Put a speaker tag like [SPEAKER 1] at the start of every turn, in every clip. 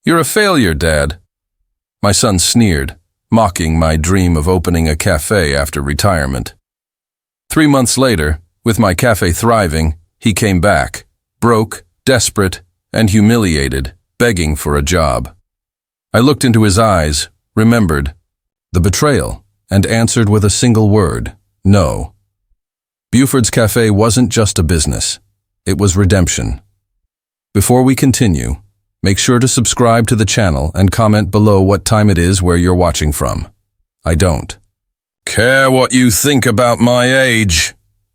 [SPEAKER 1] You're a failure, Dad. My son sneered, mocking my dream of opening a cafe after retirement. 3 months later, with my cafe thriving, he came back, broke, desperate, and humiliated, begging for a job. I looked into his eyes, remembered the betrayal, and answered with a single word: no. Buford's Cafe wasn't just a business. It was redemption. Before we continue, make sure to subscribe to the channel and comment below what time it is where you're watching from. I don't care what you think about my age.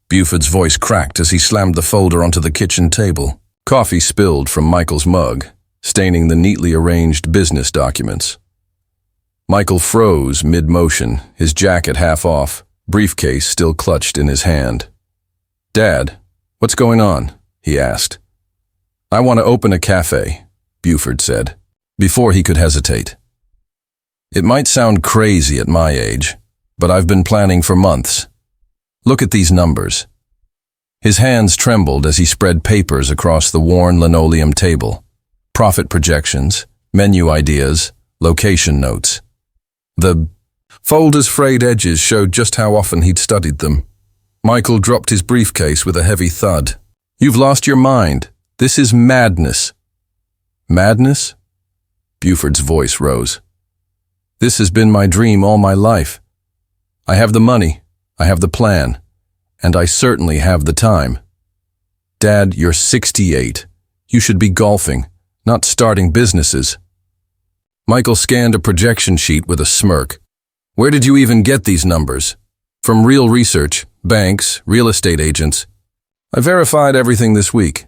[SPEAKER 1] Buford's voice cracked as he slammed the folder onto the kitchen table. Coffee spilled from Michael's mug, staining the neatly arranged business documents. Michael froze mid-motion, his jacket half off, briefcase still clutched in his hand. "Dad, what's going on?" he asked. "I want to open a cafe," Buford said, before he could hesitate. "It might sound crazy at my age, but I've been planning for months. Look at these numbers." His hands trembled as he spread papers across the worn linoleum table. Profit projections, menu ideas, location notes. The folder's frayed edges showed just how often he'd studied them. Michael dropped his briefcase with a heavy thud. "You've lost your mind. This is madness." "Madness?" Buford's voice rose. "This has been my dream all my life. I have the money, I have the plan, and I certainly have the time. Dad, you're 68. You should be golfing, not starting businesses." Michael scanned a projection sheet with a smirk. "Where did you even get these numbers?" "From real research, banks, real estate agents. I verified everything this week."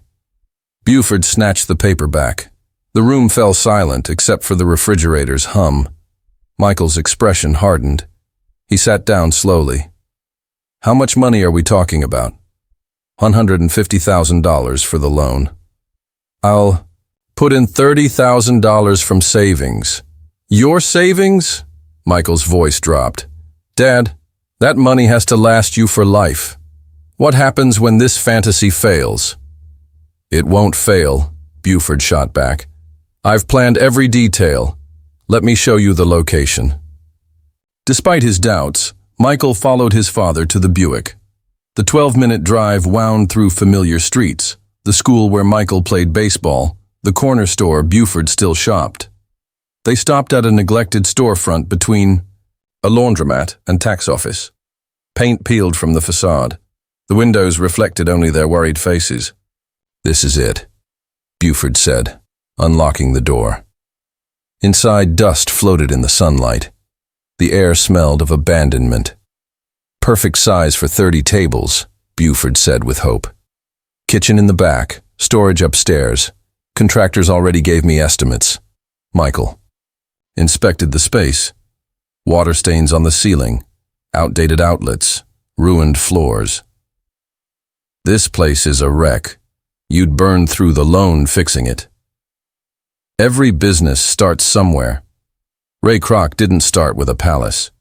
[SPEAKER 1] Buford snatched the paper back. The room fell silent except for the refrigerator's hum. Michael's expression hardened. He sat down slowly. "How much money are we talking about?" $150,000 for the loan. "I'll put in $30,000 from savings." "Your savings?" Michael's voice dropped. "Dad, that money has to last you for life. What happens when this fantasy fails?" "It won't fail," Buford shot back. "I've planned every detail. Let me show you the location." Despite his doubts, Michael followed his father to the Buick. The 12-minute drive wound through familiar streets, the school where Michael played baseball, the corner store Buford still shopped. They stopped at a neglected storefront between a laundromat and tax office. Paint peeled from the facade. The windows reflected only their worried faces. "This is it," Buford said, unlocking the door. Inside, dust floated in the sunlight. The air smelled of abandonment. "Perfect size for 30 tables, Buford said with hope. "Kitchen in the back, storage upstairs. Contractors already gave me estimates." Michael inspected the space. Water stains on the ceiling, outdated outlets, ruined floors. "This place is a wreck. You'd burn through the loan fixing it." "Every business starts somewhere. Ray Kroc didn't start with a palace."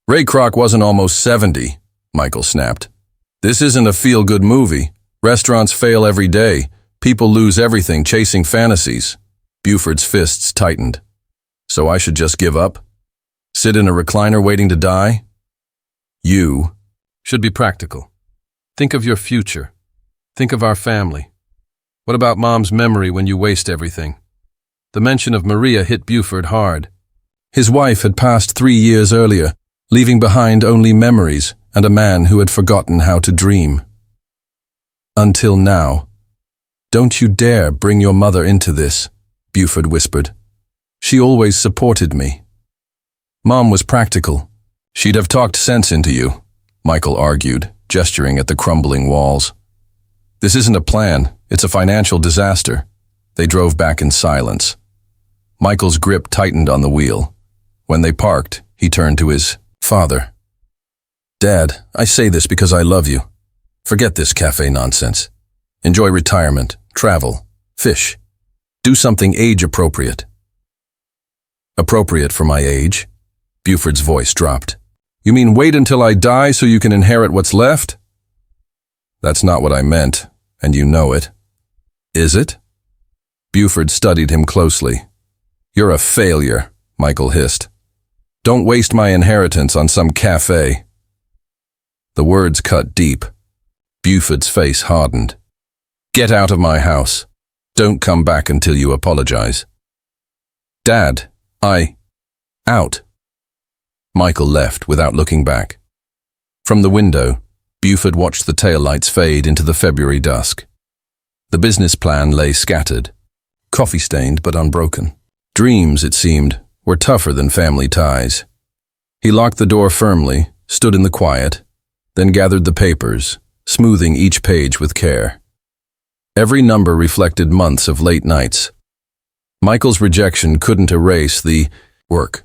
[SPEAKER 1] "Ray Kroc wasn't almost 70, Michael snapped. "This isn't a feel-good movie. Restaurants fail every day. People lose everything chasing fantasies." Buford's fists tightened. "So I should just give up? Sit in a recliner waiting to die?" "You should be practical. Think of your future. Think of our family. What about Mom's memory when you waste everything?" The mention of Maria hit Buford hard. His wife had passed 3 years earlier, leaving behind only memories and a man who had forgotten how to dream. "Until now. Don't you dare bring your mother into this," Buford whispered. "She always supported me." "Mom was practical. She'd have talked sense into you," Michael argued, gesturing at the crumbling walls. "This isn't a plan, it's a financial disaster." They drove back in silence. Michael's grip tightened on the wheel. When they parked, he turned to his father. "Dad, I say this because I love you. Forget this cafe nonsense. Enjoy retirement, travel, fish. Do something age-appropriate." "Appropriate for my age?" Buford's voice dropped. "You mean wait until I die so you can inherit what's left?" "That's not what I meant, and you know it." "Is it?" Buford studied him closely. You're a failure, Michael hissed. Don't waste my inheritance on some café. The words cut deep. Buford's face hardened. Get out of my house. Don't come back until you apologize. Dad, out. Michael left without looking back. From the window, Buford watched the taillights fade into the February dusk. The business plan lay scattered, coffee-stained but unbroken. Dreams, it seemed, were tougher than family ties. He locked the door firmly, stood in the quiet, then gathered the papers, smoothing each page with care. Every number reflected months of late nights. Michael's rejection couldn't erase the work.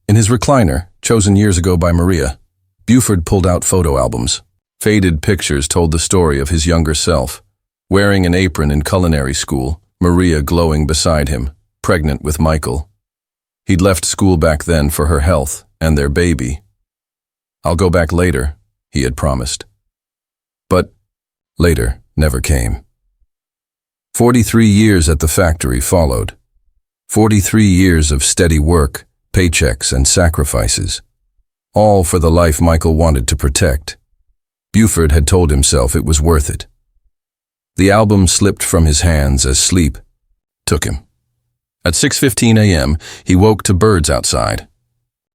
[SPEAKER 1] In his recliner, chosen years ago by Maria, Buford pulled out photo albums. Faded pictures told the story of his younger self, wearing an apron in culinary school, Maria glowing beside him, pregnant with Michael. He'd left school back then for her health and their baby. I'll go back later, he had promised. But later never came. 43 years at the factory followed. 43 years of steady work, paychecks and sacrifices. All for the life Michael wanted to protect. Buford had told himself it was worth it. The album slipped from his hands as sleep took him. At 6:15 a.m., he woke to birds outside.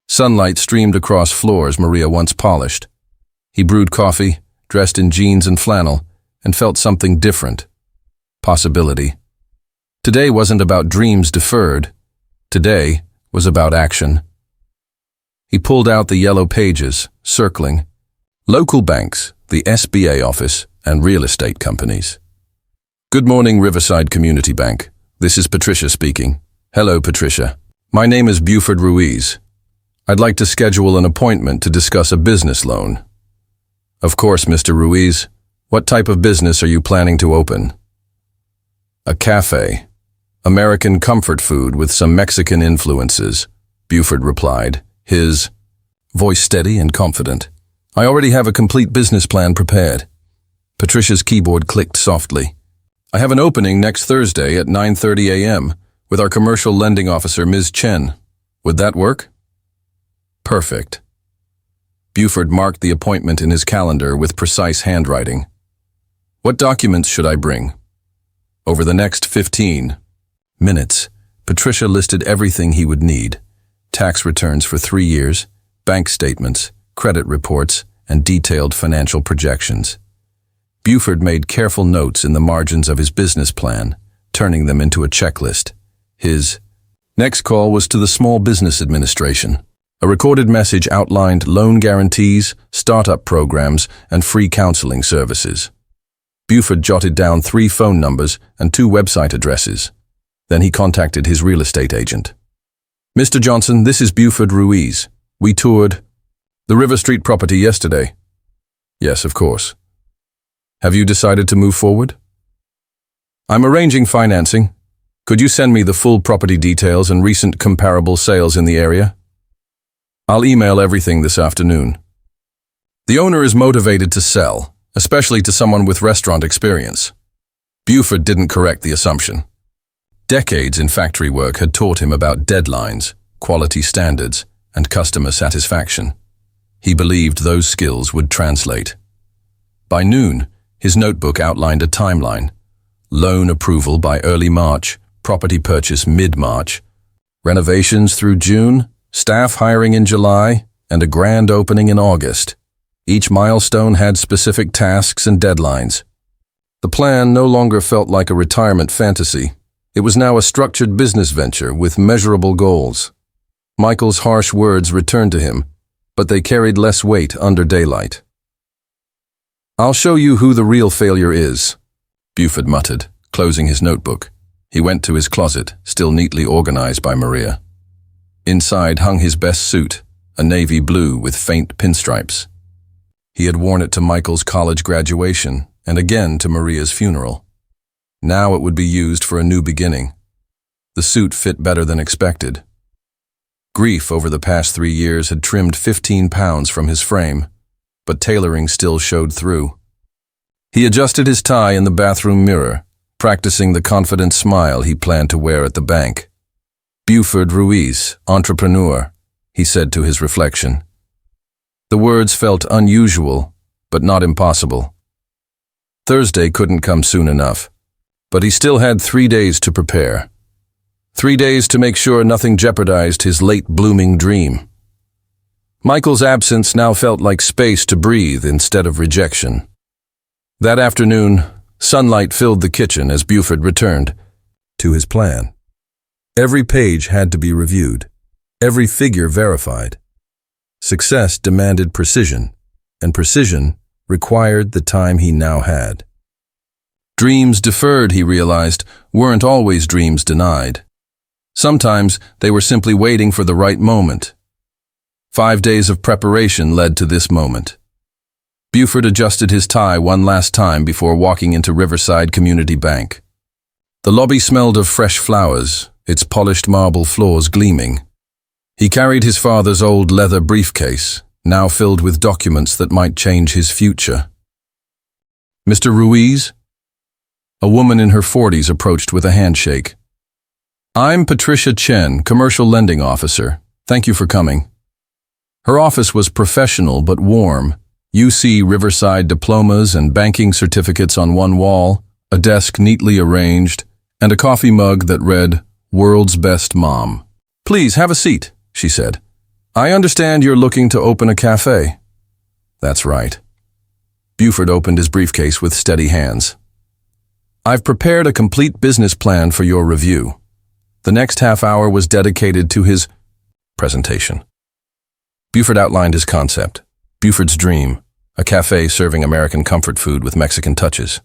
[SPEAKER 1] Sunlight streamed across floors Maria once polished. He brewed coffee, dressed in jeans and flannel, and felt something different. Possibility. Today wasn't about dreams deferred. Today was about action. He pulled out the yellow pages, circling. Local banks, the SBA office, and real estate companies. Good morning, Riverside Community Bank. This is Patricia speaking. Hello, Patricia. My name is Buford Ruiz. I'd like to schedule an appointment to discuss a business loan. Of course, Mr. Ruiz. What type of business are you planning to open? A cafe. American comfort food with some Mexican influences, Buford replied, his voice steady and confident. I already have a complete business plan prepared. Patricia's keyboard clicked softly. I have an opening next Thursday at 9:30 a.m. with our commercial lending officer, Ms. Chen. Would that work? Perfect. Buford marked the appointment in his calendar with precise handwriting. What documents should I bring? Over the next 15 minutes, Patricia listed everything he would need. Tax returns for 3 years, bank statements, credit reports, and detailed financial projections. Buford made careful notes in the margins of his business plan, turning them into a checklist. His next call was to the Small Business Administration. A recorded message outlined loan guarantees, startup programs, and free counseling services. Buford jotted down 3 phone numbers and 2 website addresses. Then he contacted his real estate agent. Mr. Johnson, this is Buford Ruiz. We toured the River Street property yesterday. Yes, of course. Have you decided to move forward? I'm arranging financing. Could you send me the full property details and recent comparable sales in the area? I'll email everything this afternoon. The owner is motivated to sell, especially to someone with restaurant experience. Buford didn't correct the assumption. Decades in factory work had taught him about deadlines, quality standards, and customer satisfaction. He believed those skills would translate. By noon, his notebook outlined a timeline. Loan approval by early March, property purchase mid-March, renovations through June, staff hiring in July, and a grand opening in August. Each milestone had specific tasks and deadlines. The plan no longer felt like a retirement fantasy. It was now a structured business venture with measurable goals. Michael's harsh words returned to him, but they carried less weight under daylight. I'll show you who the real failure is, Buford muttered, closing his notebook. He went to his closet, still neatly organized by Maria. Inside hung his best suit, a navy blue with faint pinstripes. He had worn it to Michael's college graduation and again to Maria's funeral. Now it would be used for a new beginning. The suit fit better than expected. Grief over the past 3 years had trimmed 15 pounds from his frame, but tailoring still showed through. He adjusted his tie in the bathroom mirror, practicing the confident smile he planned to wear at the bank. Buford Ruiz, entrepreneur, he said to his reflection. The words felt unusual, but not impossible. Thursday couldn't come soon enough, but he still had 3 days to prepare. 3 days to make sure nothing jeopardized his late-blooming dream. Michael's absence now felt like space to breathe instead of rejection. That afternoon, sunlight filled the kitchen as Buford returned to his plan. Every page had to be reviewed, every figure verified. Success demanded precision, and precision required the time he now had. Dreams deferred, he realized, weren't always dreams denied. Sometimes they were simply waiting for the right moment. 5 days of preparation led to this moment. Buford adjusted his tie one last time before walking into Riverside Community Bank. The lobby smelled of fresh flowers, its polished marble floors gleaming. He carried his father's old leather briefcase, now filled with documents that might change his future. Mr. Ruiz? A woman in her 40s approached with a handshake. I'm Patricia Chen, commercial lending officer. Thank you for coming. Her office was professional but warm. UC Riverside diplomas and banking certificates on one wall, a desk neatly arranged, and a coffee mug that read, World's Best Mom. Please have a seat, she said. I understand you're looking to open a cafe. That's right. Buford opened his briefcase with steady hands. I've prepared a complete business plan for your review. The next half hour was dedicated to his presentation. Buford outlined his concept, Buford's dream, a cafe serving American comfort food with Mexican touches.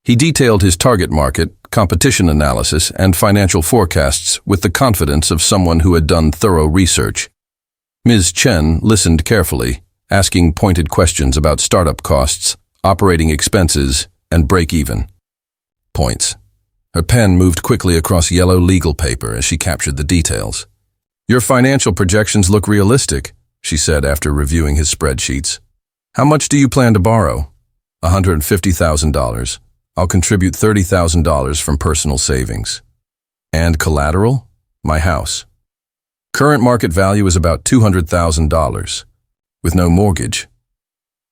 [SPEAKER 1] He detailed his target market, competition analysis, and financial forecasts with the confidence of someone who had done thorough research. Ms. Chen listened carefully, asking pointed questions about startup costs, operating expenses, and break-even points. Her pen moved quickly across yellow legal paper as she captured the details. Your financial projections look realistic, she said after reviewing his spreadsheets. How much do you plan to borrow? $150,000. I'll contribute $30,000 from personal savings. And collateral? My house. Current market value is about $200,000, with no mortgage.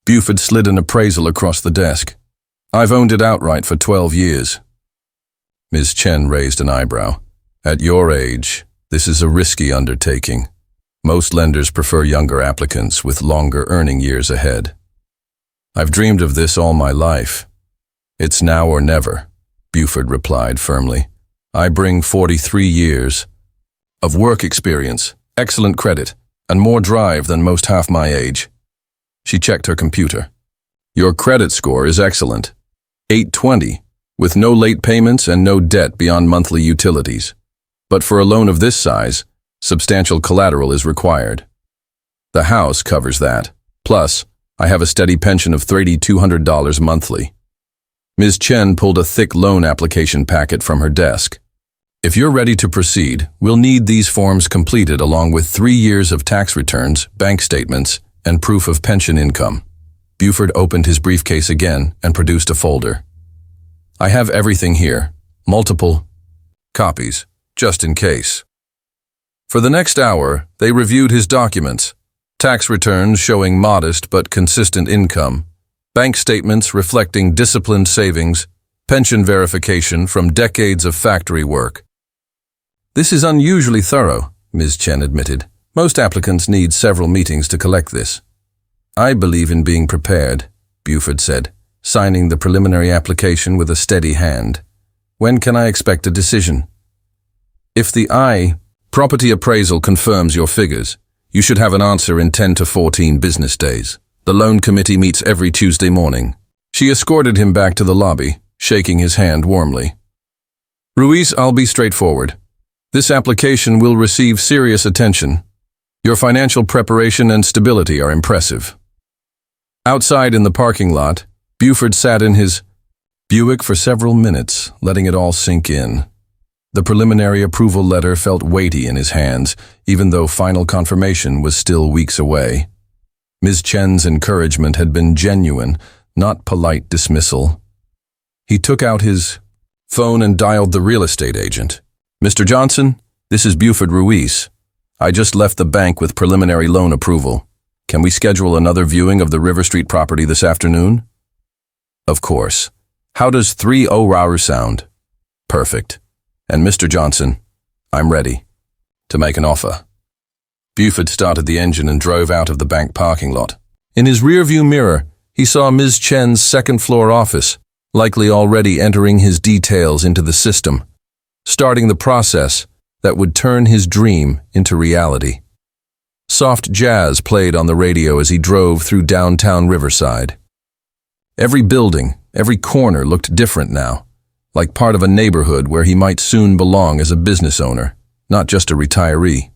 [SPEAKER 1] Buford slid an appraisal across the desk. I've owned it outright for 12 years. Ms. Chen raised an eyebrow. At your age, this is a risky undertaking. Most lenders prefer younger applicants with longer earning years ahead. I've dreamed of this all my life. It's now or never, Buford replied firmly. I bring 43 years of work experience, excellent credit, and more drive than most half my age. She checked her computer. Your credit score is excellent. 820, with no late payments and no debt beyond monthly utilities. But for a loan of this size, substantial collateral is required. The house covers that. Plus, I have a steady pension of $3,200 monthly. Ms. Chen pulled a thick loan application packet from her desk. If you're ready to proceed, we'll need these forms completed along with 3 years of tax returns, bank statements, and proof of pension income. Buford opened his briefcase again and produced a folder. I have everything here, multiple copies, just in case. For the next hour, they reviewed his documents, tax returns showing modest but consistent income, bank statements reflecting disciplined savings, pension verification from decades of factory work. This is unusually thorough, Ms. Chen admitted. Most applicants need several meetings to collect this. I believe in being prepared, Buford said, signing the preliminary application with a steady hand. When can I expect a decision? If the property appraisal confirms your figures, you should have an answer in 10 to 14 business days. The loan committee meets every Tuesday morning. She escorted him back to the lobby, shaking his hand warmly. Ruiz, I'll be straightforward. This application will receive serious attention. Your financial preparation and stability are impressive. Outside in the parking lot, Buford sat in his Buick for several minutes, letting it all sink in. The preliminary approval letter felt weighty in his hands, even though final confirmation was still weeks away. Ms. Chen's encouragement had been genuine, not polite dismissal. He took out his phone and dialed the real estate agent. Mr. Johnson, This is Buford Ruiz. I just left the bank with preliminary loan approval. Can we schedule another viewing of the River Street property this afternoon? Of course. How does 3:00 sound? Perfect. And Mr. Johnson, I'm ready to make an offer. Buford started the engine and drove out of the bank parking lot. In his rearview mirror, he saw Ms. Chen's second-floor office, likely already entering his details into the system, starting the process that would turn his dream into reality. Soft jazz played on the radio as he drove through downtown Riverside. Every building, every corner looked different now, like part of a neighborhood where he might soon belong as a business owner, not just a retiree.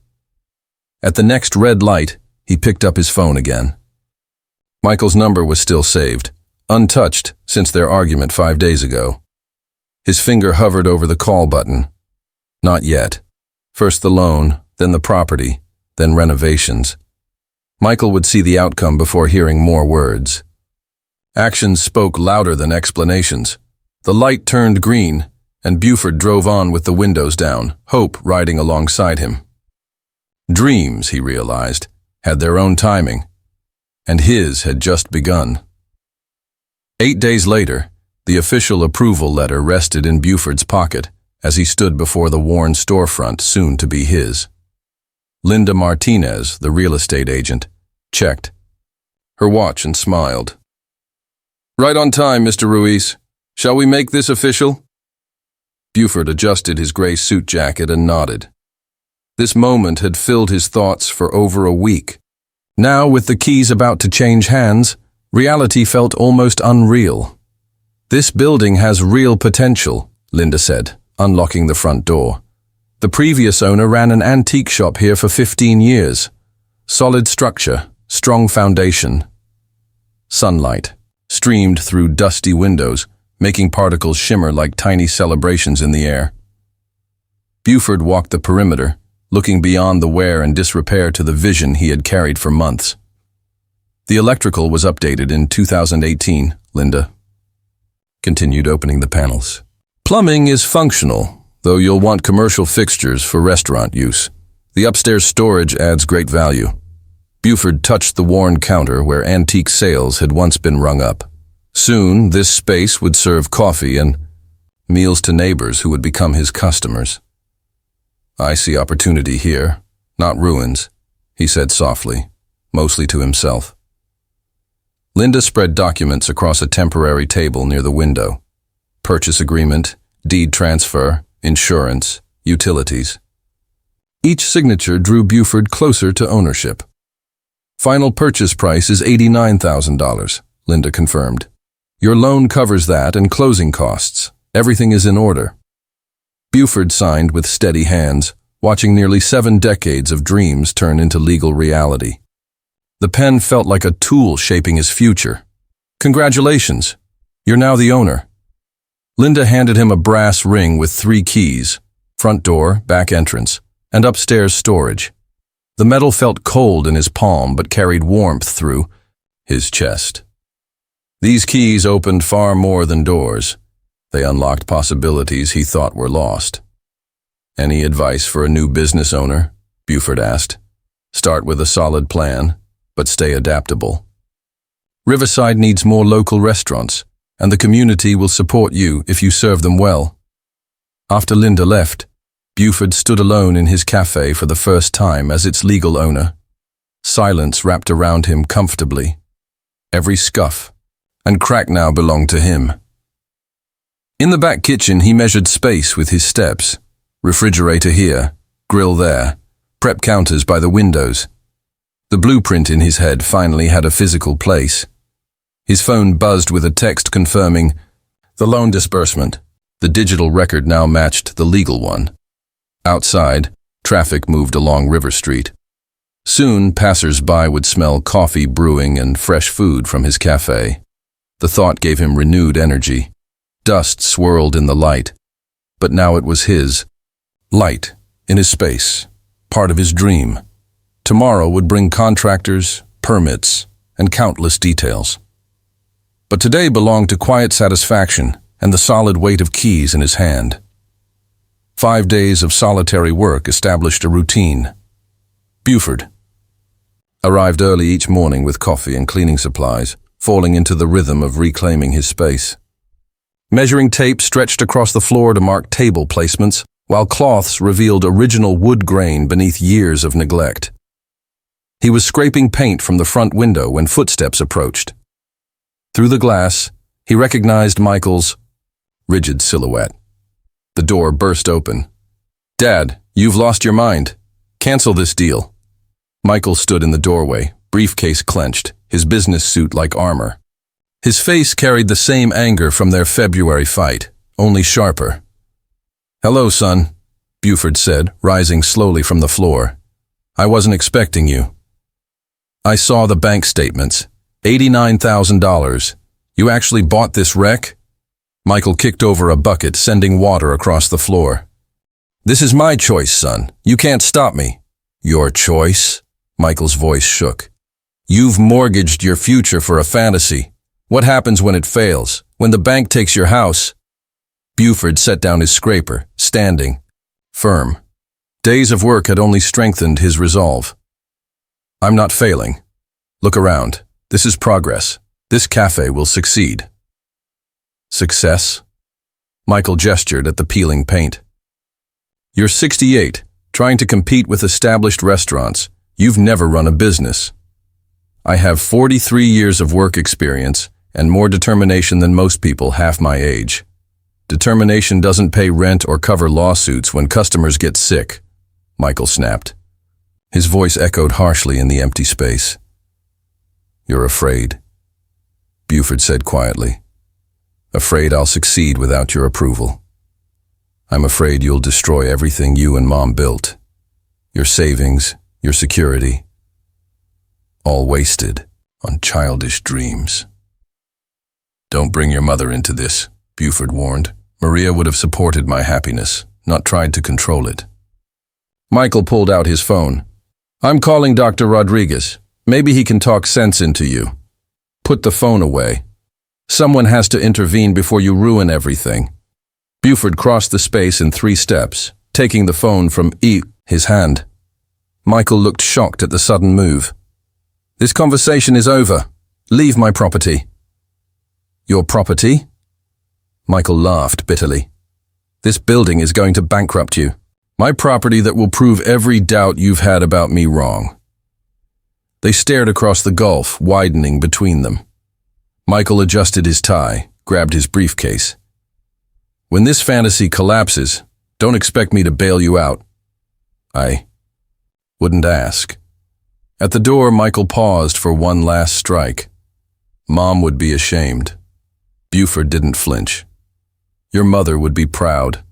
[SPEAKER 1] At the next red light, he picked up his phone again. Michael's number was still saved, untouched since their argument 5 days ago. His finger hovered over the call button. Not yet. First the loan, then the property, then renovations. Michael would see the outcome before hearing more words. Actions spoke louder than explanations. The light turned green, and Buford drove on with the windows down, Hope riding alongside him. Dreams, he realized, had their own timing, and his had just begun. 8 days later, the official approval letter rested in Buford's pocket as he stood before the worn storefront soon to be his. Linda Martinez, the real estate agent, checked her watch and smiled. Right on time, Mr. Ruiz. Shall we make this official? Buford adjusted his gray suit jacket and nodded. This moment had filled his thoughts for over a week. Now, with the keys about to change hands, reality felt almost unreal. This building has real potential, Linda said, unlocking the front door. The previous owner ran an antique shop here for 15 years. Solid structure, strong foundation. Sunlight streamed through dusty windows, making particles shimmer like tiny celebrations in the air. Buford walked the perimeter, looking beyond the wear and disrepair to the vision he had carried for months. The electrical was updated in 2018, Linda continued, opening the panels. Plumbing is functional, though you'll want commercial fixtures for restaurant use. The upstairs storage adds great value. Buford touched the worn counter where antique sales had once been rung up. Soon, this space would serve coffee and meals to neighbors who would become his customers. I see opportunity here, not ruins, he said softly, mostly to himself. Linda spread documents across a temporary table near the window. Purchase agreement, deed transfer, insurance, utilities. Each signature drew Buford closer to ownership. Final purchase price is $89,000, Linda confirmed. Your loan covers that and closing costs. Everything is in order. Buford signed with steady hands, watching nearly 7 decades of dreams turn into legal reality. The pen felt like a tool shaping his future. Congratulations, you're now the owner. Linda handed him a brass ring with 3 keys, front door, back entrance, and upstairs storage. The metal felt cold in his palm but carried warmth through his chest. These keys opened far more than doors. They unlocked possibilities he thought were lost. Any advice for a new business owner? Buford asked. Start with a solid plan, but stay adaptable. Riverside needs more local restaurants, and the community will support you if you serve them well. After Linda left, Buford stood alone in his cafe for the first time as its legal owner. Silence wrapped around him comfortably. Every scuff and crack now belonged to him. In the back kitchen, he measured space with his steps. Refrigerator here, grill there, prep counters by the windows. The blueprint in his head finally had a physical place. His phone buzzed with a text confirming the loan disbursement. The digital record now matched the legal one. Outside, traffic moved along River Street. Soon, passers-by would smell coffee brewing and fresh food from his cafe. The thought gave him renewed energy. Dust swirled in the light, but now it was his. Light, in his space, part of his dream. Tomorrow would bring contractors, permits, and countless details. But today belonged to quiet satisfaction and the solid weight of keys in his hand. 5 days of solitary work established a routine. Buford arrived early each morning with coffee and cleaning supplies, falling into the rhythm of reclaiming his space. Measuring tape stretched across the floor to mark table placements, while cloths revealed original wood grain beneath years of neglect. He was scraping paint from the front window when footsteps approached. Through the glass, he recognized Michael's rigid silhouette. The door burst open. "Dad, you've lost your mind. Cancel this deal." Michael stood in the doorway, briefcase clenched, his business suit like armor. His face carried the same anger from their February fight, only sharper. "Hello, son," Buford said, rising slowly from the floor. "I wasn't expecting you." "I saw the bank statements. $89,000. You actually bought this wreck?" Michael kicked over a bucket, sending water across the floor. "This is my choice, son. You can't stop me." "Your choice?" Michael's voice shook. "You've mortgaged your future for a fantasy. What happens when it fails? When the bank takes your house?" Buford set down his scraper, standing firm. Days of work had only strengthened his resolve. "I'm not failing. Look around. This is progress. This cafe will succeed." "Success?" Michael gestured at the peeling paint. "You're 68, trying to compete with established restaurants. You've never run a business. I have 43 years of work experience and more determination than most people half my age. Determination doesn't pay rent or cover lawsuits when customers get sick," Michael snapped. His voice echoed harshly in the empty space. "You're afraid," Buford said quietly. "Afraid I'll succeed without your approval. I'm afraid you'll destroy everything you and Mom built. Your savings, your security. All wasted on childish dreams." "Don't bring your mother into this," Buford warned. "Maria would have supported my happiness, not tried to control it." Michael pulled out his phone. "I'm calling Dr. Rodriguez. Maybe he can talk sense into you." "Put the phone away. Someone has to intervene before you ruin everything." Buford crossed the space in 3 steps, taking the phone from his hand. Michael looked shocked at the sudden move. "This conversation is over. Leave my property." "Your property?" Michael laughed bitterly. "This building is going to bankrupt you. My property that will prove every doubt you've had about me wrong." They stared across the gulf, widening between them. Michael adjusted his tie, grabbed his briefcase. "When this fantasy collapses, don't expect me to bail you out." "I wouldn't ask." At the door, Michael paused for one last strike. "Mom would be ashamed." Buford didn't flinch. "Your mother would be proud.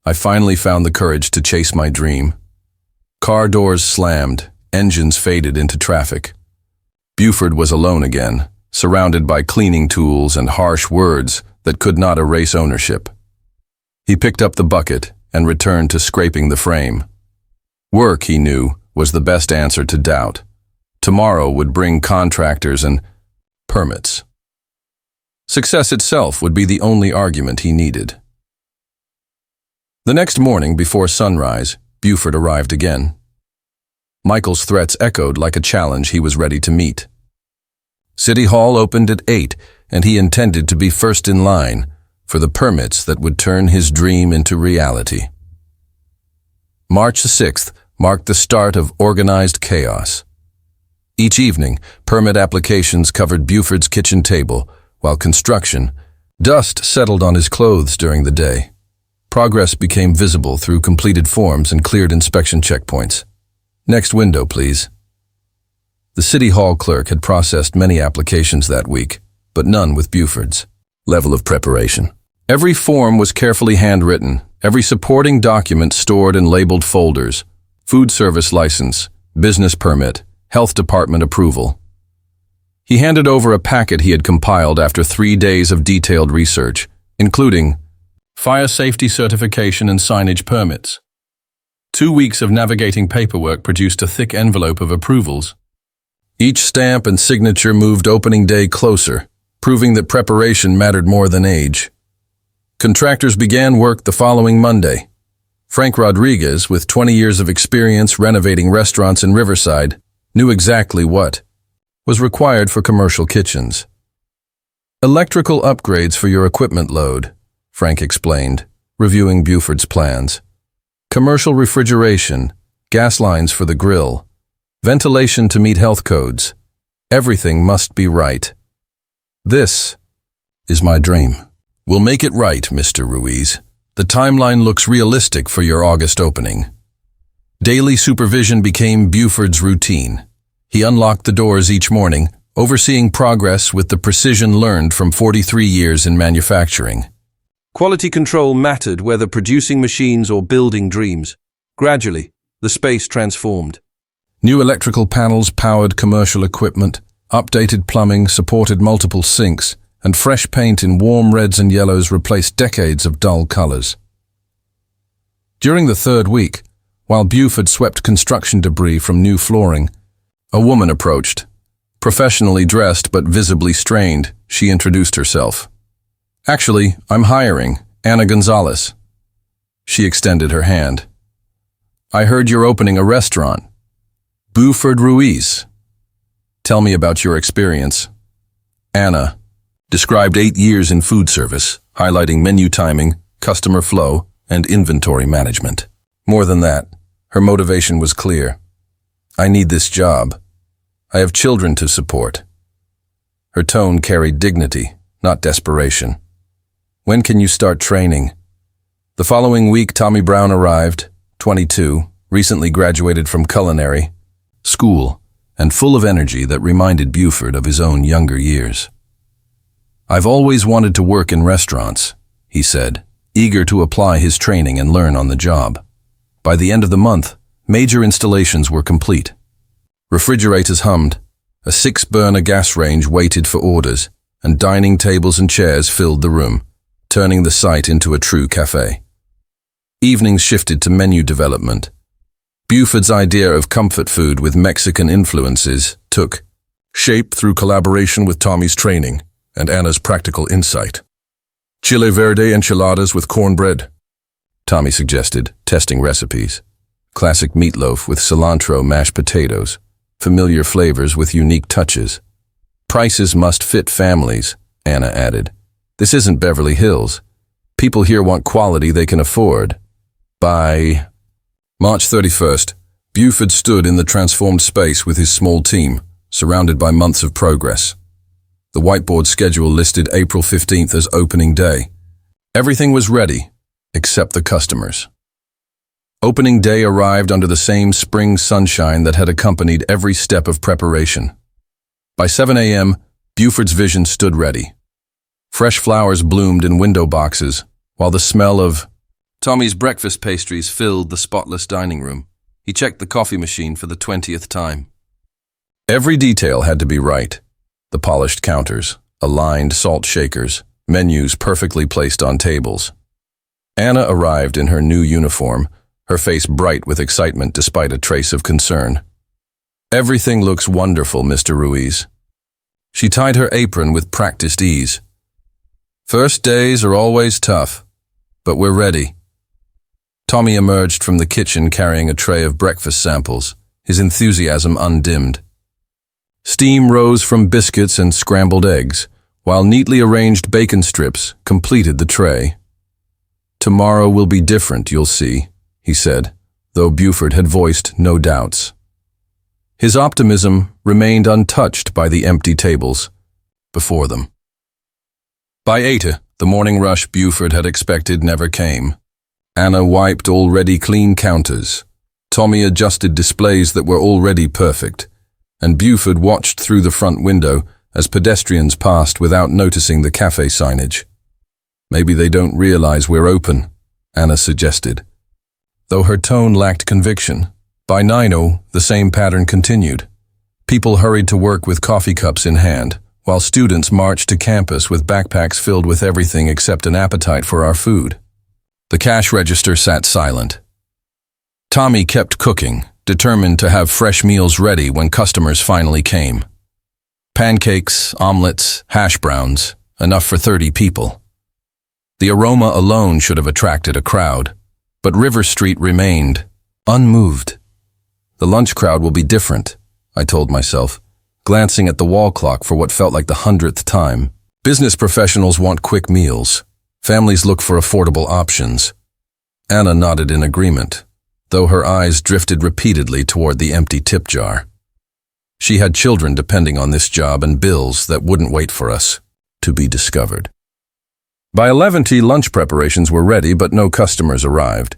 [SPEAKER 1] I finally found the courage to chase my dream." Car doors slammed, engines faded into traffic. Buford was alone again, surrounded by cleaning tools and harsh words that could not erase ownership. He picked up the bucket and returned to scraping the frame. Work, he knew, was the best answer to doubt. Tomorrow would bring contractors and permits. Success itself would be the only argument he needed. The next morning, before sunrise, Buford arrived again. Michael's threats echoed like a challenge he was ready to meet. City Hall opened at 8, and he intended to be first in line for the permits that would turn his dream into reality. March 6th marked the start of organized chaos. Each evening, permit applications covered Buford's kitchen table, while dust settled on his clothes during the day. Progress became visible through completed forms and cleared inspection checkpoints. "Next window, please." The City Hall clerk had processed many applications that week, but none with Buford's level of preparation. Every form was carefully handwritten, every supporting document stored in labeled folders: food service license, business permit, health department approval. He handed over a packet he had compiled after 3 days of detailed research, including fire safety certification and signage permits. 2 weeks of navigating paperwork produced a thick envelope of approvals. Each stamp and signature moved opening day closer, proving that preparation mattered more than age. Contractors began work the following Monday. Frank Rodriguez, with 20 years of experience renovating restaurants in Riverside, knew exactly what was required for commercial kitchens. Electrical upgrades for your equipment load, Frank explained, reviewing Buford's plans. Commercial refrigeration, gas lines for the grill, ventilation to meet health codes. Everything must be right. This is my dream. We'll make it right, Mr. Ruiz. The timeline looks realistic for your August opening. Daily supervision became Buford's routine. He unlocked the doors each morning, overseeing progress with the precision learned from 43 years in manufacturing.
[SPEAKER 2] Quality control mattered whether producing machines or building dreams. Gradually, the space transformed.
[SPEAKER 1] New electrical panels powered commercial equipment, updated plumbing supported multiple sinks, and fresh paint in warm reds and yellows replaced decades of dull colors. During the third week, while Buford swept construction debris from new flooring, a woman approached. Professionally dressed but visibly strained, she introduced herself. "Actually, I'm hiring, Ana Gonzalez." She extended her hand. "I heard you're opening a restaurant." "Buford Ruiz. Tell me about your experience." Ana described 8 years in food service, highlighting menu timing, customer flow, and inventory management. More than that, her motivation was clear. "I need this job. I have children to support." Her tone carried dignity, not desperation. "When can you start training?" The following week, Tommy Brown arrived, 22, recently graduated from culinary school, and full of energy that reminded Buford of his own younger years. "I've always wanted to work in restaurants," he said, eager to apply his training and learn on the job. By the end of the month, major installations were complete. Refrigerators hummed, a 6-burner gas range waited for orders, and dining tables and chairs filled the room, turning the site into a true cafe. Evenings shifted to menu development. Buford's idea of comfort food with Mexican influences took shape through collaboration with Tommy's training and Anna's practical insight. "Chile verde enchiladas with cornbread," Tommy suggested, testing recipes. Classic meatloaf with cilantro mashed potatoes, familiar flavors with unique touches. "Prices must fit families," Anna added. "This isn't Beverly Hills. People here want quality they can afford." By March 31st, Buford stood in the transformed space with his small team, surrounded by months of progress. The whiteboard schedule listed April 15th as opening day. Everything was ready, except the customers. Opening day arrived under the same spring sunshine that had accompanied every step of preparation. By 7 a.m., Buford's vision stood ready. Fresh flowers bloomed in window boxes, while the smell of Tommy's breakfast pastries filled the spotless dining room. He checked the coffee machine for the 20th time. Every detail had to be right. The polished counters, aligned salt shakers, menus perfectly placed on tables. Anna arrived in her new uniform, her face bright with excitement despite a trace of concern. "Everything looks wonderful, Mr. Ruiz." She tied her apron with practiced ease. "First days are always tough, but we're ready." Tommy emerged from the kitchen carrying a tray of breakfast samples, his enthusiasm undimmed. Steam rose from biscuits and scrambled eggs, while neatly arranged bacon strips completed the tray. "Tomorrow will be different, you'll see," he said, though Buford had voiced no doubts. His optimism remained untouched by the empty tables before them. By 8, the morning rush Buford had expected never came. Anna wiped already clean counters. Tommy adjusted displays that were already perfect, and Buford watched through the front window as pedestrians passed without noticing the cafe signage. "Maybe they don't realize we're open," Anna suggested. Though her tone lacked conviction, by 9:00, the same pattern continued. People hurried to work with coffee cups in hand, while students marched to campus with backpacks filled with everything except an appetite for our food. The cash register sat silent. Tommy kept cooking, determined to have fresh meals ready when customers finally came. Pancakes, omelets, hash browns, enough for 30 people. The aroma alone should have attracted a crowd. But River Street remained, unmoved. The lunch crowd will be different, I told myself, glancing at the wall clock for what felt like the 100th time. Business professionals want quick meals. Families look for affordable options. Anna nodded in agreement, though her eyes drifted repeatedly toward the empty tip jar. She had children depending on this job and bills that wouldn't wait for us to be discovered. By 11:00, lunch preparations were ready, but no customers arrived.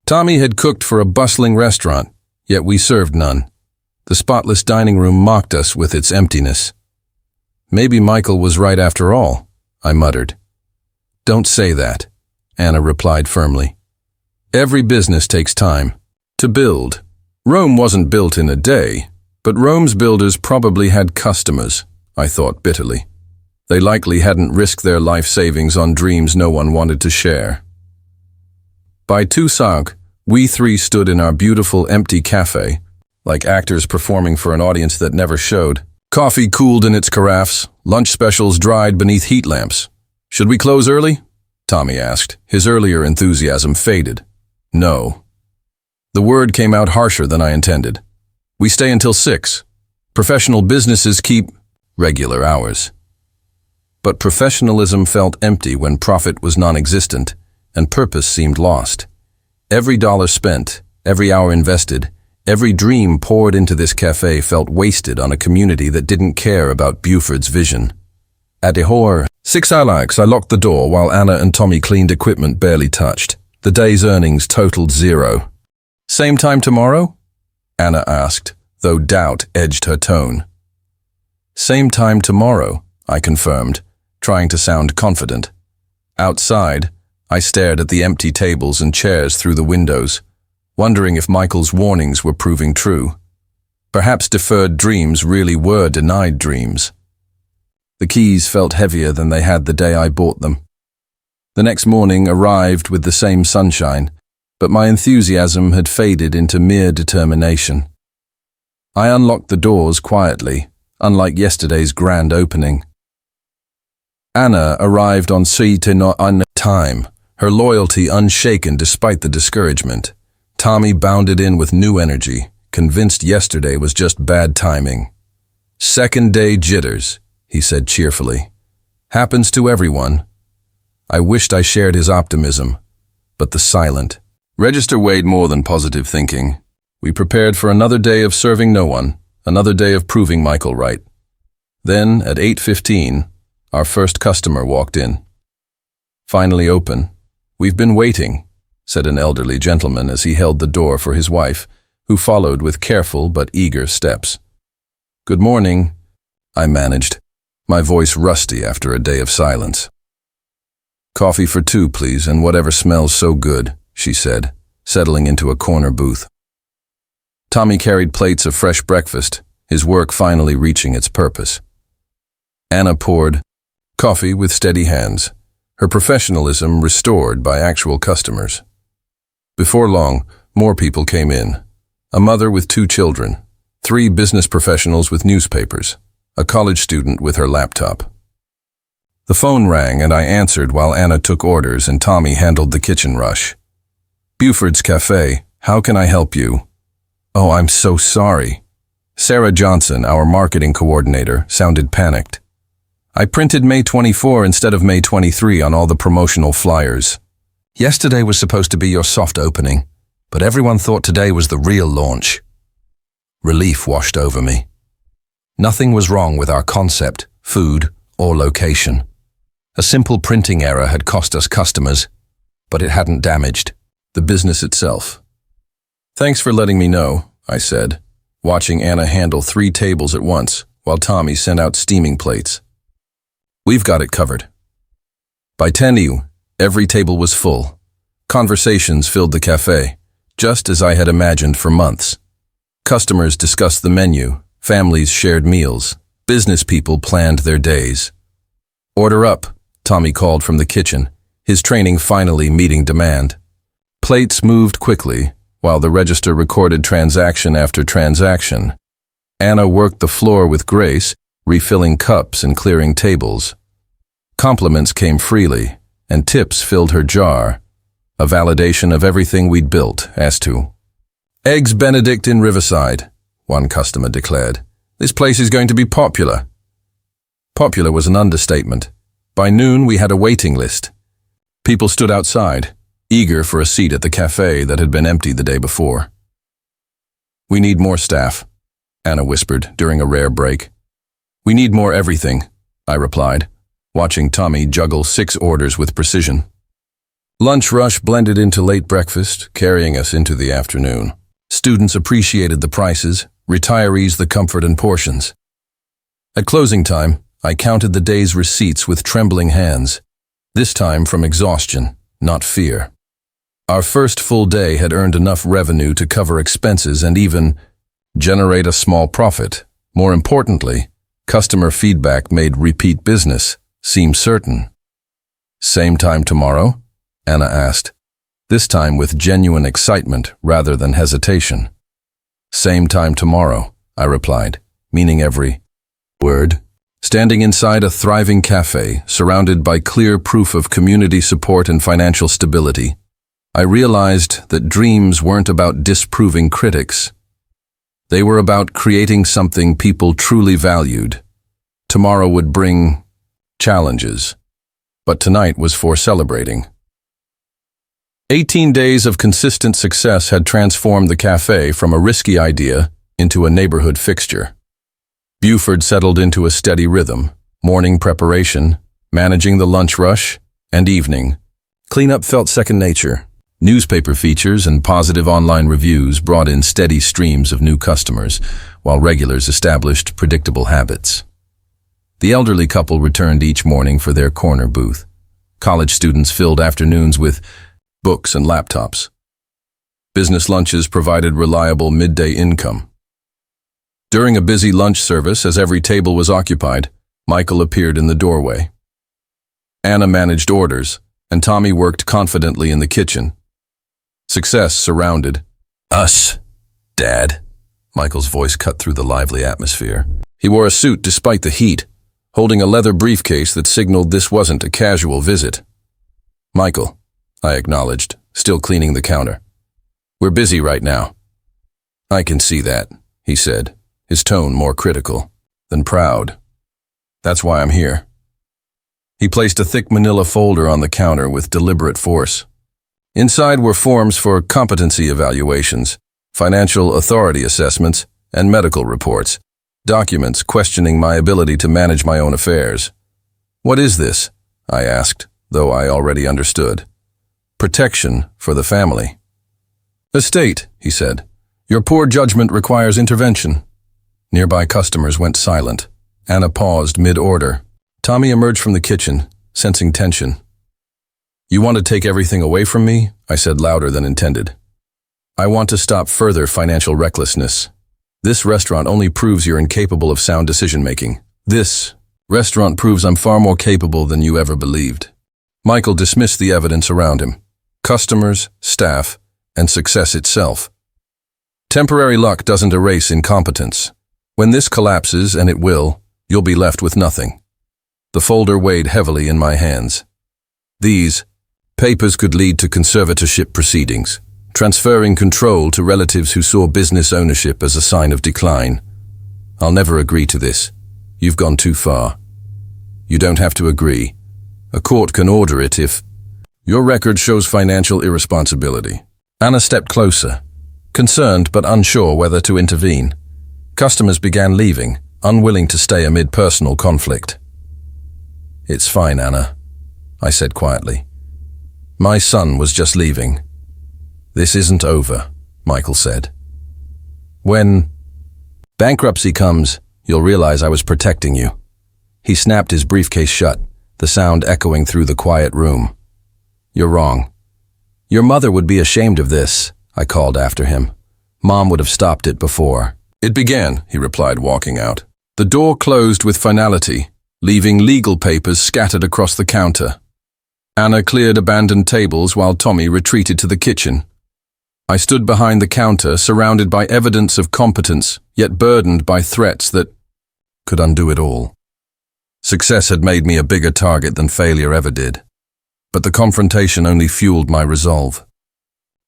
[SPEAKER 1] Tommy had cooked for a bustling restaurant, yet we served none. The spotless dining room mocked us with its emptiness. Maybe Michael was right after all, I muttered. Don't say that, Anna replied firmly. Every business takes time to build. Rome wasn't built in a day, but Rome's builders probably had customers, I thought bitterly. They likely hadn't risked their life savings on dreams no one wanted to share. By 2:00, we three stood in our beautiful empty cafe, like actors performing for an audience that never showed. Coffee cooled in its carafes, lunch specials dried beneath heat lamps. Should we close early? Tommy asked. His earlier enthusiasm faded. No. The word came out harsher than I intended. We stay until 6. Professional businesses keep regular hours. But professionalism felt empty when profit was non-existent and purpose seemed lost. Every dollar spent, every hour invested, every dream poured into this cafe felt wasted on a community that didn't care about Buford's vision. At Ihor, 6 hours, I locked the door while Anna and Tommy cleaned equipment barely touched. The day's earnings totaled 0. Same time tomorrow? Anna asked, though doubt edged her tone. Same time tomorrow, I confirmed, trying to sound confident. Outside, I stared at the empty tables and chairs through the windows, wondering if Michael's warnings were proving true. Perhaps deferred dreams really were denied dreams. The keys felt heavier than they had the day I bought them. The next morning arrived with the same sunshine, but my enthusiasm had faded into mere determination. I unlocked the doors quietly, unlike yesterday's grand opening. Anna arrived on time, her loyalty unshaken despite the discouragement. Tommy bounded in with new energy, convinced yesterday was just bad timing. Second-day jitters, he said cheerfully. Happens to everyone. I wished I shared his optimism, but the silent register weighed more than positive thinking. We prepared for another day of serving no one, another day of proving Michael right. Then, at 8:15, our first customer walked in. Finally open. We've been waiting, said an elderly gentleman as he held the door for his wife, who followed with careful but eager steps. Good morning, I managed, my voice rusty after a day of silence. Coffee for 2, please, and whatever smells so good, she said, settling into a corner booth. Tommy carried plates of fresh breakfast, his work finally reaching its purpose. Anna poured coffee with steady hands, her professionalism restored by actual customers. Before long, more people came in. A mother with 2 children, 3 business professionals with newspapers, a college student with her laptop. The phone rang and I answered while Anna took orders and Tommy handled the kitchen rush. Buford's Café, how can I help you? Oh, I'm so sorry. Sarah Johnson, our marketing coordinator, sounded panicked. I printed May 24 instead of May 23 on all the promotional flyers. Yesterday was supposed to be your soft opening, but everyone thought today was the real launch. Relief washed over me. Nothing was wrong with our concept, food, or location. A simple printing error had cost us customers, but it hadn't damaged the business itself. Thanks for letting me know, I said, watching Anna handle 3 tables at once while Tommy sent out steaming plates. We've got it covered. By 10 every table was full. Conversations filled the cafe, just as I had imagined for months. Customers discussed the menu, families shared meals, business people planned their days. Order up, Tommy called from the kitchen, his training finally meeting demand. Plates moved quickly, while the register recorded transaction after transaction. Anna worked the floor with grace, refilling cups and clearing tables. Compliments came freely, and tips filled her jar. a validation of everything we'd built, as to. Eggs Benedict in Riverside, one customer declared. This place is going to be popular. Popular was an understatement. By noon, we had a waiting list. People stood outside, eager for a seat at the cafe that had been empty the day before. We need more staff, Anna whispered during a rare break. We need more everything, I replied, watching Tommy juggle 6 orders with precision. Lunch rush blended into late breakfast, carrying us into the afternoon. Students appreciated the prices, retirees the comfort and portions. At closing time, I counted the day's receipts with trembling hands, this time from exhaustion, not fear. Our first full day had earned enough revenue to cover expenses and even generate a small profit. More importantly, customer feedback made repeat business seem certain. Same time tomorrow? Anna asked, this time with genuine excitement rather than hesitation. Same time tomorrow, I replied, meaning every word. Standing inside a thriving cafe, surrounded by clear proof of community support and financial stability, I realized that dreams weren't about disproving critics. They were about creating something people truly valued. Tomorrow would bring challenges, but tonight was for celebrating. 18 days of consistent success had transformed the cafe from a risky idea into a neighborhood fixture. Buford settled into a steady rhythm, morning preparation, managing the lunch rush, and evening. Cleanup felt second nature. Newspaper features and positive online reviews brought in steady streams of new customers, while regulars established predictable habits. The elderly couple returned each morning for their corner booth. College students filled afternoons with books and laptops. Business lunches provided reliable midday income. During a busy lunch service, as every table was occupied, Michael appeared in the doorway. Anna managed orders, and Tommy worked confidently in the kitchen. Success surrounded us, Dad. Michael's voice cut through the lively atmosphere. He wore a suit despite the heat, holding a leather briefcase that signaled this wasn't a casual visit. Michael, I acknowledged, still cleaning the counter. We're busy right now. I can see that, he said, his tone more critical than proud. That's why I'm here. He placed a thick manila folder on the counter with deliberate force. Inside were forms for competency evaluations, financial authority assessments, and medical reports, documents questioning my ability to manage my own affairs. What is this? I asked, though I already understood. Protection for the family. Estate, he said. Your poor judgment requires intervention. Nearby customers went silent. Anna paused mid-order. Tommy emerged from the kitchen, sensing tension. You want to take everything away from me? I said louder than intended. I want to stop further financial recklessness. This restaurant only proves you're incapable of sound decision-making. This restaurant proves I'm far more capable than you ever believed. Michael dismissed the evidence around him. Customers, staff, and success itself. Temporary luck doesn't erase incompetence. When this collapses, and it will, you'll be left with nothing. The folder weighed heavily in my hands. These papers could lead to conservatorship proceedings, transferring control to relatives who saw business ownership as a sign of decline. I'll never agree to this. You've gone too far. You don't have to agree. A court can order it if your record shows financial irresponsibility. Anna stepped closer, concerned but unsure whether to intervene. Customers began leaving, unwilling to stay amid personal conflict. It's fine, Anna, I said quietly. My son was just leaving. This isn't over, Michael said. When bankruptcy comes, you'll realize I was protecting you. He snapped his briefcase shut, the sound echoing through the quiet room. You're wrong. Your mother would be ashamed of this, I called after him. Mom would have stopped it before. It began, he replied, walking out. The door closed with finality, leaving legal papers scattered across the counter. Anna cleared abandoned tables while Tommy retreated to the kitchen. I stood behind the counter, surrounded by evidence of competence, yet burdened by threats that could undo it all. Success had made me a bigger target than failure ever did. but the confrontation only fueled my resolve.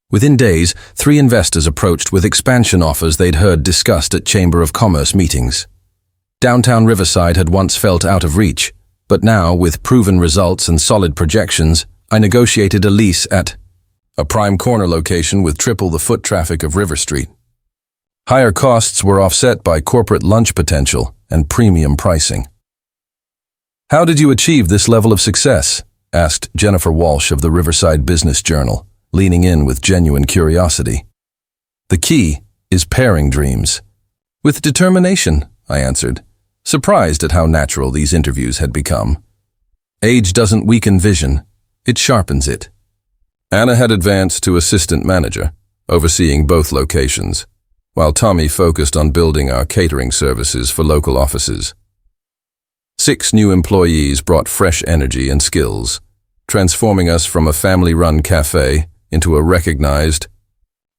[SPEAKER 1] Within days, 3 investors approached with expansion offers they'd heard discussed at Chamber of Commerce meetings. Downtown Riverside had once felt out of reach, but now, with proven results and solid projections, I negotiated a lease at a prime corner location with triple the foot traffic of River Street. Higher costs were offset by corporate lunch potential and premium pricing. "How did you achieve this level of success?" asked Jennifer Walsh of the Riverside Business Journal, leaning in with genuine curiosity. "The key is pairing dreams." "With determination," I answered, surprised at how natural these interviews had become. "Age doesn't weaken vision, it sharpens it." Anna had advanced to assistant manager, overseeing both locations, while Tommy focused on building our catering services for local offices. 6 new employees brought fresh energy and skills, transforming us from a family-run cafe into a recognized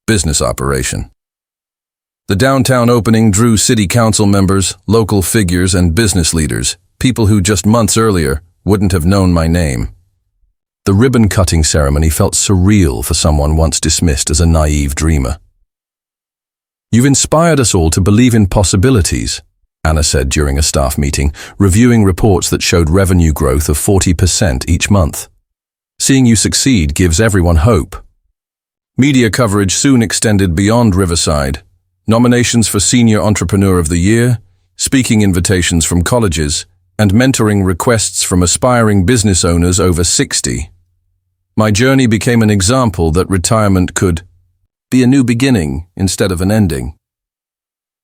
[SPEAKER 1] business operation. The downtown opening drew city council members, local figures, and business leaders, people who just months earlier wouldn't have known my name. The ribbon-cutting ceremony felt surreal for someone once dismissed as a naive dreamer. "You've inspired us all to believe in possibilities," Anna said during a staff meeting, reviewing reports that showed revenue growth of 40% each month. "Seeing you succeed gives everyone hope." Media coverage soon extended beyond Riverside. Nominations for Senior Entrepreneur of the Year, speaking invitations from colleges, and mentoring requests from aspiring business owners over 60. My journey became an example that retirement could be a new beginning instead of an ending.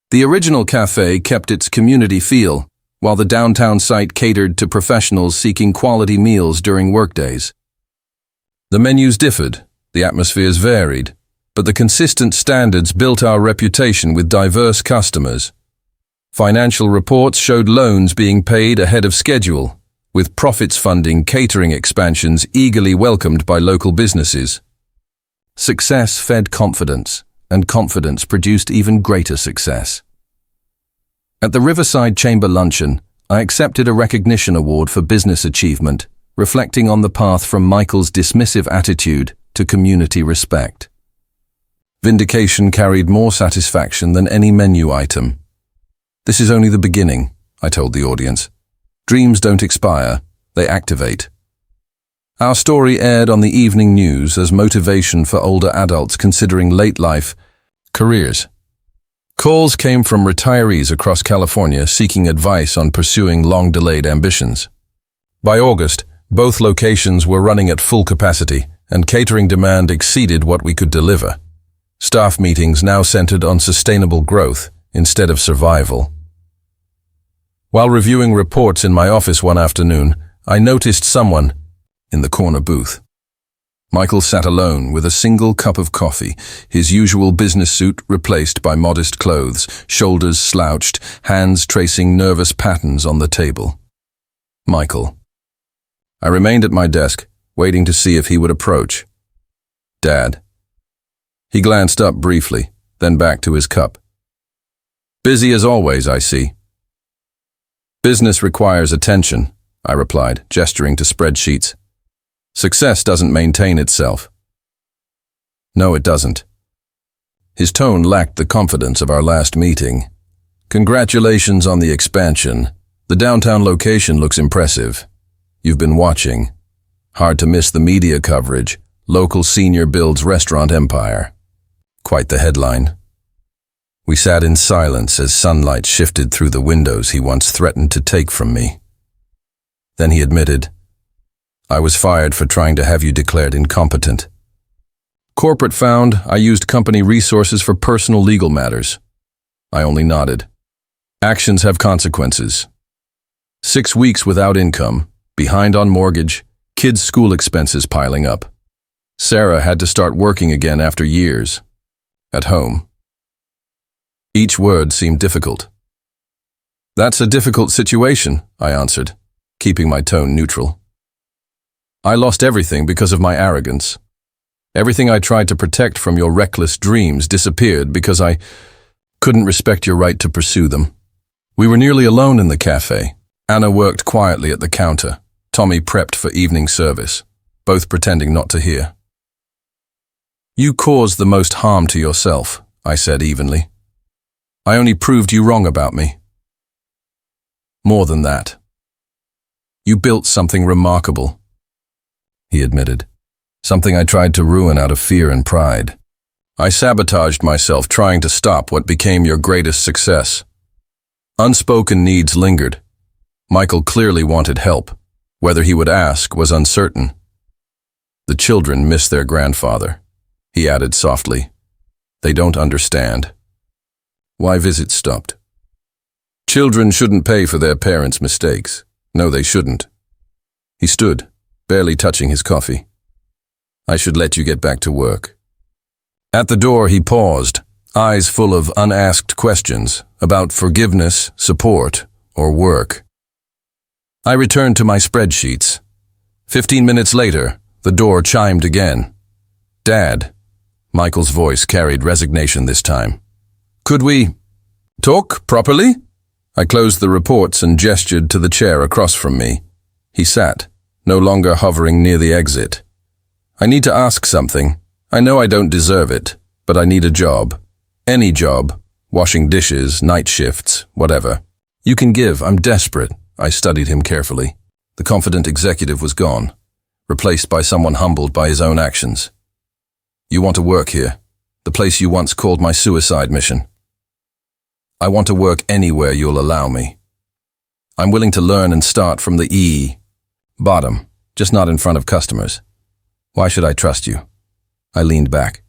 [SPEAKER 1] The original cafe kept its community feel, while the downtown site catered to professionals seeking quality meals during workdays. The menus differed, the atmospheres varied, but the consistent standards built our reputation with diverse customers. Financial reports showed loans being paid ahead of schedule, with profits funding catering expansions eagerly welcomed by local businesses. Success fed confidence, and confidence produced even greater success. At the Riverside Chamber Luncheon, I accepted a recognition award for business achievement, reflecting on the path from Michael's dismissive attitude to community respect. Vindication carried more satisfaction than any menu item. "This is only the beginning," I told the audience. "Dreams don't expire, they activate." Our story aired on the evening news as motivation for older adults considering late life careers. Calls came from retirees across California seeking advice on pursuing long-delayed ambitions. By August, both locations were running at full capacity, and catering demand exceeded what we could deliver. Staff meetings now centered on sustainable growth instead of survival. While reviewing reports in my office one afternoon, I noticed someone in the corner booth. Michael sat alone with a single cup of coffee, his usual business suit replaced by modest clothes, shoulders slouched, hands tracing nervous patterns on the table. Michael. I remained at my desk, waiting to see if he would approach. "Dad." He glanced up briefly, then back to his cup. "Busy as always, I see." "Business requires attention," I replied, gesturing to spreadsheets. "Success doesn't maintain itself." "No, it doesn't." His tone lacked the confidence of our last meeting. "Congratulations on the expansion. The downtown location looks impressive. You've been watching. Hard to miss the media coverage. Local senior builds restaurant empire." Quite the headline. We sat in silence as sunlight shifted through the windows he once threatened to take from me. Then he admitted, "I was fired for trying to have you declared incompetent. Corporate found I used company resources for personal legal matters." I only nodded. "Actions have consequences. 6 weeks without income, behind on mortgage, kids' school expenses piling up. Sarah had to start working again after years. At home." Each word seemed difficult. "That's a difficult situation," I answered, keeping my tone neutral. "I lost everything because of my arrogance. Everything I tried to protect from your reckless dreams disappeared because I couldn't respect your right to pursue them." We were nearly alone in the cafe. Anna worked quietly at the counter. Tommy prepped for evening service. both pretending not to hear. You caused the most harm to yourself, I said evenly. I only proved you wrong about me. More than that. You built something remarkable, he admitted. Something I tried to ruin out of fear and pride. I sabotaged myself trying to stop what became your greatest success. Unspoken needs lingered. Michael clearly wanted help. Whether he would ask was uncertain. The children miss their grandfather, he added softly. They don't understand. Why visits stopped? Children shouldn't pay for their parents' mistakes. No, they shouldn't. He stood, barely touching his coffee. I should let you get back to work. At the door he paused, eyes full of unasked questions about forgiveness, support, or work. I returned to my spreadsheets. 15 minutes later, the door chimed again. Dad, Michael's voice carried resignation this time. Could we talk properly? I closed the reports and gestured to the chair across from me. He sat, no longer hovering near the exit. I need to ask something. I know I don't deserve it, but I need a job. Any job. Washing dishes, night shifts, whatever. You can give, I'm desperate. I studied him carefully. The confident executive was gone, replaced by someone humbled by his own actions. You want to work here, the place you once called my suicide mission. I want to work anywhere you'll allow me. I'm willing to learn and start from the bottom, just not in front of customers. Why should I trust you? I leaned back.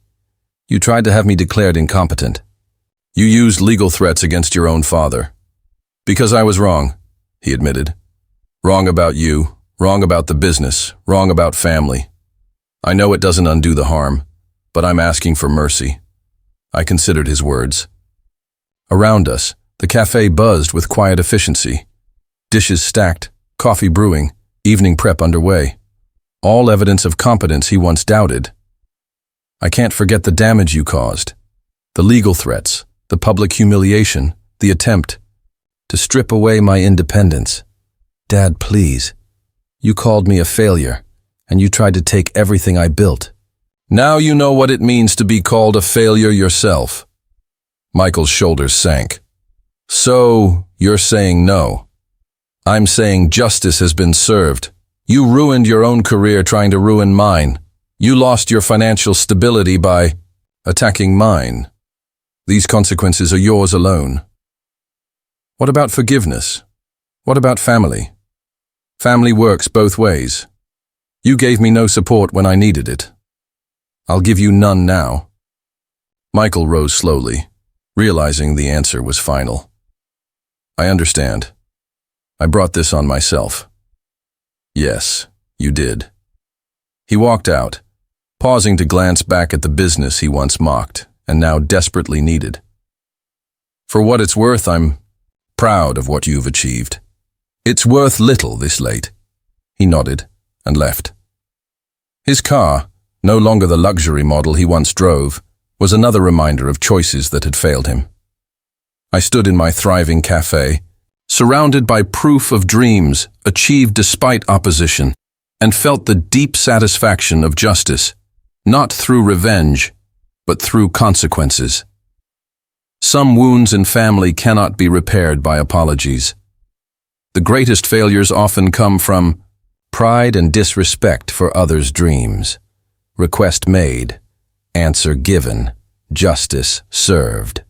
[SPEAKER 1] You tried to have me declared incompetent. You used legal threats against your own father. Because I was wrong, he admitted. Wrong about you, wrong about the business, wrong about family. I know it doesn't undo the harm, but I'm asking for mercy. I considered his words. Around us, the cafe buzzed with quiet efficiency. Dishes stacked, coffee brewing, evening prep underway. All evidence of competence he once doubted. I can't forget the damage you caused. The legal threats, the public humiliation, the attempt to strip away my independence. Dad, please. You called me a failure, and you tried to take everything I built. Now you know what it means to be called a failure yourself. Michael's shoulders sank. So, you're saying no. I'm saying justice has been served. You ruined your own career trying to ruin mine. You lost your financial stability by attacking mine. These consequences are yours alone. What about forgiveness? What about family? Family works both ways. You gave me no support when I needed it. I'll give you none now. Michael rose slowly, realizing the answer was final. I understand. I brought this on myself. Yes, you did. He walked out, pausing to glance back at the business he once mocked and now desperately needed. For what it's worth, I'm proud of what you've achieved. It's worth little this late. He nodded and left. His car, no longer the luxury model he once drove, was another reminder of choices that had failed him. I stood in my thriving cafe, surrounded by proof of dreams achieved despite opposition, and felt the deep satisfaction of justice, not through revenge, but through consequences. Some wounds in family cannot be repaired by apologies. The greatest failures often come from pride and disrespect for others' dreams. Request made, answer given, justice served.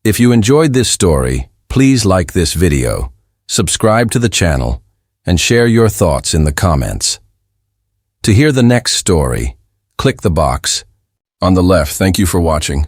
[SPEAKER 1] If you enjoyed this story, please like this video, subscribe to the channel, and share your thoughts in the comments. To hear the next story, click the box on the left. Thank you for watching.